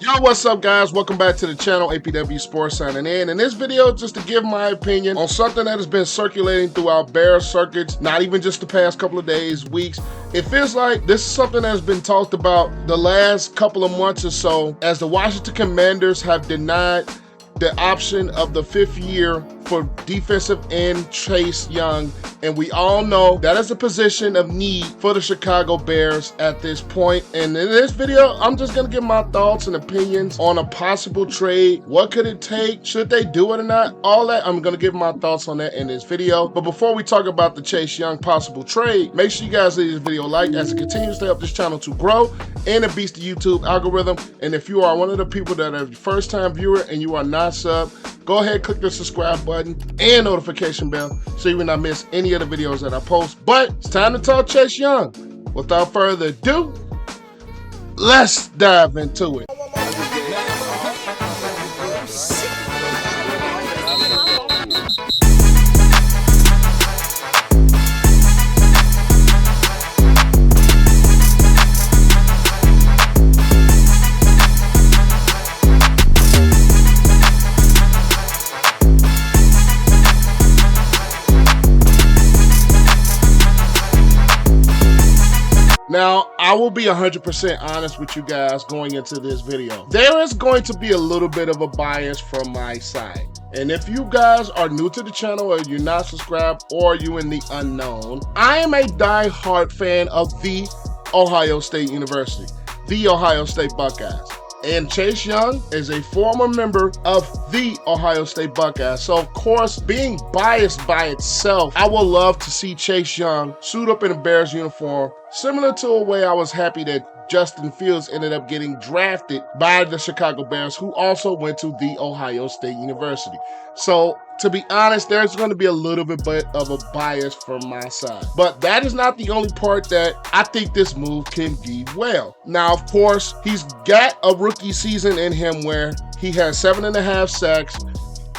Yo, what's up, guys? Welcome back to the channel. APW Sports signing in this video just to give my opinion on something that has been circulating throughout Bears circuits, not even just the past couple of days, weeks. It feels like this is something that has been talked about the last couple of months or so, as the Washington Commanders have denied the option of the 5th year for defensive end Chase Young, and we all know that is a position of need for the Chicago Bears at this point. And in this video, I'm just gonna give my thoughts and opinions on a possible trade. What could it take? Should they do it or not? All that, I'm gonna give my thoughts on that in this video. But before we talk about the Chase Young possible trade, make sure you guys leave this video a like as it continues to help this channel to grow and it beats the YouTube algorithm. And if you are one of the people that are a first-time viewer and you are not subbed, go ahead, click the subscribe button and notification bell so you will not miss any of the videos that I post. But it's time to talk Chase Young. Without further ado, let's dive into it. Now, I will be 100% honest with you guys going into this video. There is going to be a little bit of a bias from my side. And if you guys are new to the channel or you're not subscribed or you in the unknown, I am a die-hard fan of the Ohio State University, the Ohio State Buckeyes. And Chase Young is a former member of the Ohio State Buckeyes. So, of course, being biased by itself, I would love to see Chase Young suit up in a Bears uniform, similar to a way I was happy that Justin Fields ended up getting drafted by the Chicago Bears, who also went to the Ohio State University. So, to be honest, there's going to be a little bit of a bias from my side. But that is not the only part that I think this move can be well. Now, of course, he's got a rookie season in him where he has 7.5 sacks,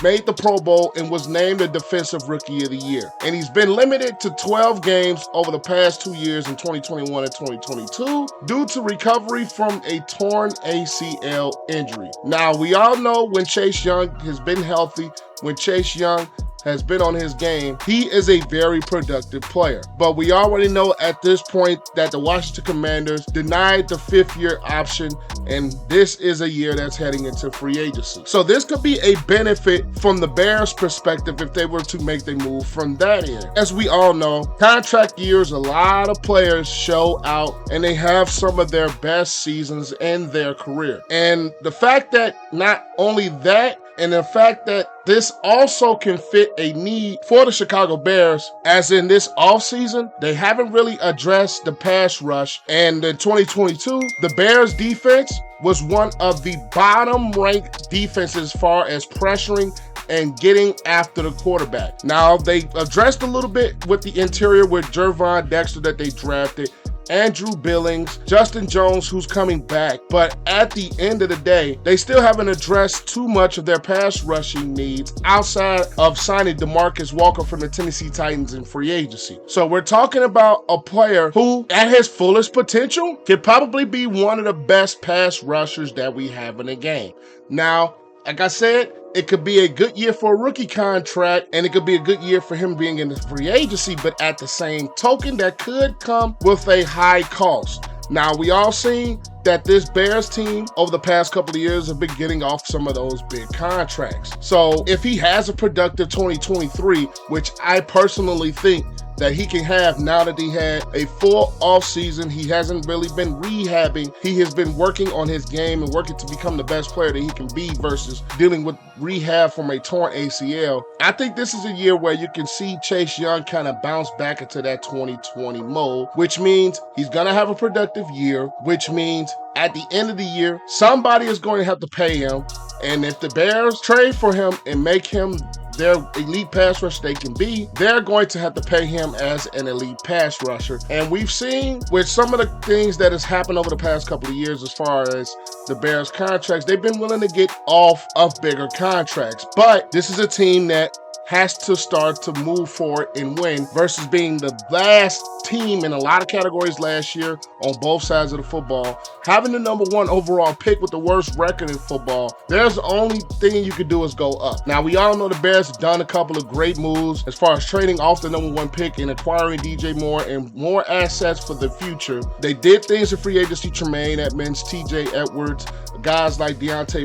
made the Pro Bowl, and was named the Defensive Rookie of the Year. And he's been limited to 12 games over the past 2 years in 2021 and 2022 due to recovery from a torn ACL injury. Now, we all know when Chase Young has been healthy, when Chase Young has been on his game, he is a very productive player. But we already know at this point that the Washington Commanders denied the 5th year option, and this is a year that's heading into free agency. So this could be a benefit from the Bears' perspective if they were to make the move from that end. As we all know, contract years, a lot of players show out and they have some of their best seasons in their career. And the fact that not only that, and the fact that this also can fit a need for the Chicago Bears, as in this offseason, they haven't really addressed the pass rush. And in 2022, the Bears defense was one of the bottom-ranked defenses as far as pressuring and getting after the quarterback. Now, they addressed a little bit with the interior with Jervon Dexter that they drafted, Andrew Billings, Justin Jones, who's coming back. But at the end of the day, they still haven't addressed too much of their pass rushing needs outside of signing DeMarcus Walker from the Tennessee Titans in free agency. So we're talking about a player who, at his fullest potential, could probably be one of the best pass rushers that we have in the game. Now, like I said, it could be a good year for a rookie contract, and it could be a good year for him being in the free agency, but at the same token, that could come with a high cost. Now, we all seen that this Bears team over the past couple of years have been getting off some of those big contracts. So if he has a productive 2023, which I personally think that he can have now that he had a full off season, he hasn't really been rehabbing. He has been working on his game and working to become the best player that he can be versus dealing with rehab from a torn ACL. I think this is a year where you can see Chase Young kind of bounce back into that 2020 mode, which means he's going to have a productive year, which means at the end of the year, somebody is going to have to pay him. And if the Bears trade for him and make him their elite pass rush they can be, they're going to have to pay him as an elite pass rusher. And we've seen with some of the things that has happened over the past couple of years as far as the Bears contracts, they've been willing to get off of bigger contracts. But this is a team that has to start to move forward and win versus being the last team in a lot of categories last year on both sides of the football, having the #1 overall pick with the worst record in football, there's the only thing you can do is go up. Now, we all know the Bears have done a couple of great moves as far as trading off the #1 pick and acquiring DJ Moore and more assets for the future. They did things in free agency, Tremaine, Edmunds, TJ Edwards, guys like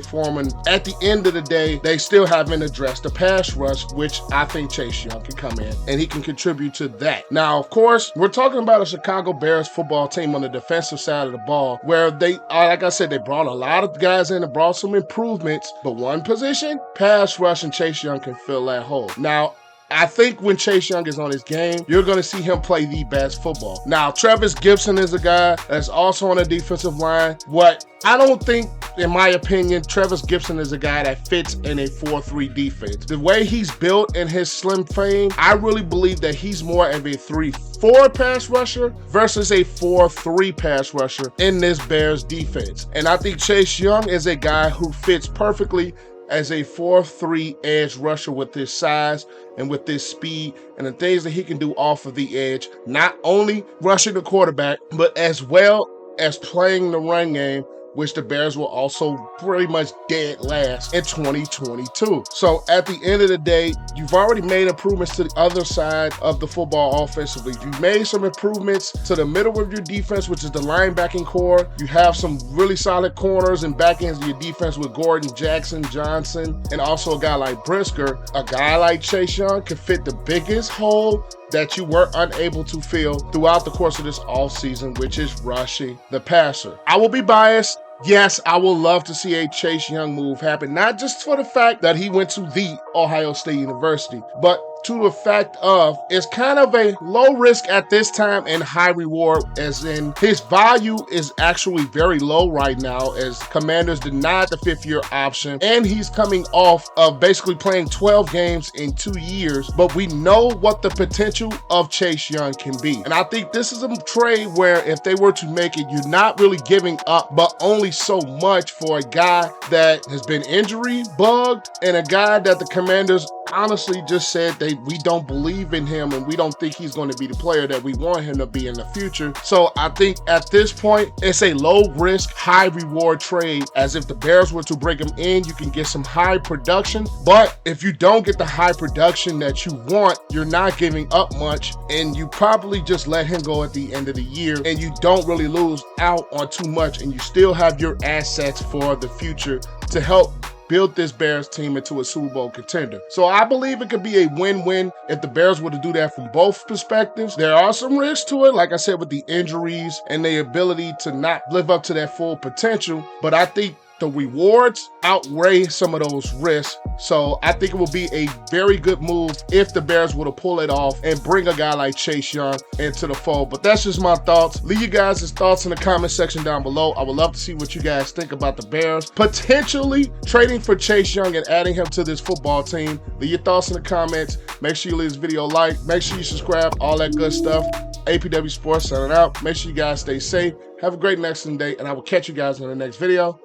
Foreman. At the end of the day, they still haven't addressed the pass rush, which I think Chase Young can come in and he can contribute to that. Now, of course, we're talking about a Chicago Bears football team on the defensive side of the ball where they, like I said, they brought a lot of guys in and brought some improvements, but one position, pass rush, and Chase Young can fill that hole. Now, I think when Chase Young is on his game, you're going to see him play the best football. Now, Trevis Gibson is a guy that's also on the defensive line. What I don't think, in my opinion, Trevis Gibson is a guy that fits in a 4-3 defense. The way he's built in his slim frame, I really believe that he's more of a 3-4 pass rusher versus a 4-3 pass rusher in this Bears defense. And I think Chase Young is a guy who fits perfectly as a 4-3 edge rusher with his size and with his speed and the things that he can do off of the edge, not only rushing the quarterback, but as well as playing the run game, which the Bears will also pretty much dead last in 2022. So at the end of the day, you've already made improvements to the other side of the football offensively. You've made some improvements to the middle of your defense, which is the linebacking core. You have some really solid corners and back ends of your defense with Gordon, Jackson, Johnson, and also a guy like Brisker. A guy like Chase Young can fit the biggest hole that you were unable to fill throughout the course of this offseason, which is rushing the passer. I will be biased. Yes, I would love to see a Chase Young move happen, not just for the fact that he went to the Ohio State University, but to the fact of it's kind of a low risk at this time and high reward, as in his value is actually very low right now as Commanders denied the 5th-year option, and he's coming off of basically playing 12 games in 2 years, but we know what the potential of Chase Young can be. And I think this is a trade where if they were to make it, you're not really giving up, but only so much for a guy that has been injury bugged and a guy that the Commanders honestly just said we don't believe in him and we don't think he's going to be the player that we want him to be in the future. So I think at this point, it's a low risk, high reward trade. As if the Bears were to break him in, you can get some high production. But if you don't get the high production that you want, you're not giving up much, and you probably just let him go at the end of the year and you don't really lose out on too much, and you still have your assets for the future to help build this Bears team into a Super Bowl contender. So I believe it could be a win-win if the Bears were to do that from both perspectives. There are some risks to it, like I said, with the injuries and the ability to not live up to that full potential, but I think the rewards outweigh some of those risks. So I think it will be a very good move if the Bears were to pull it off and bring a guy like Chase Young into the fold. But that's just my thoughts. Leave you guys' thoughts in the comment section down below. I would love to see what you guys think about the Bears potentially trading for Chase Young and adding him to this football team. Leave your thoughts in the comments. Make sure you leave this video a like. Make sure you subscribe. All that good stuff. APW Sports signing out. Make sure you guys stay safe. Have a great next day, and I will catch you guys in the next video.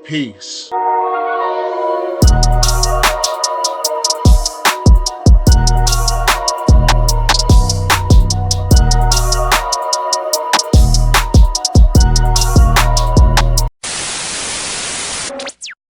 Peace.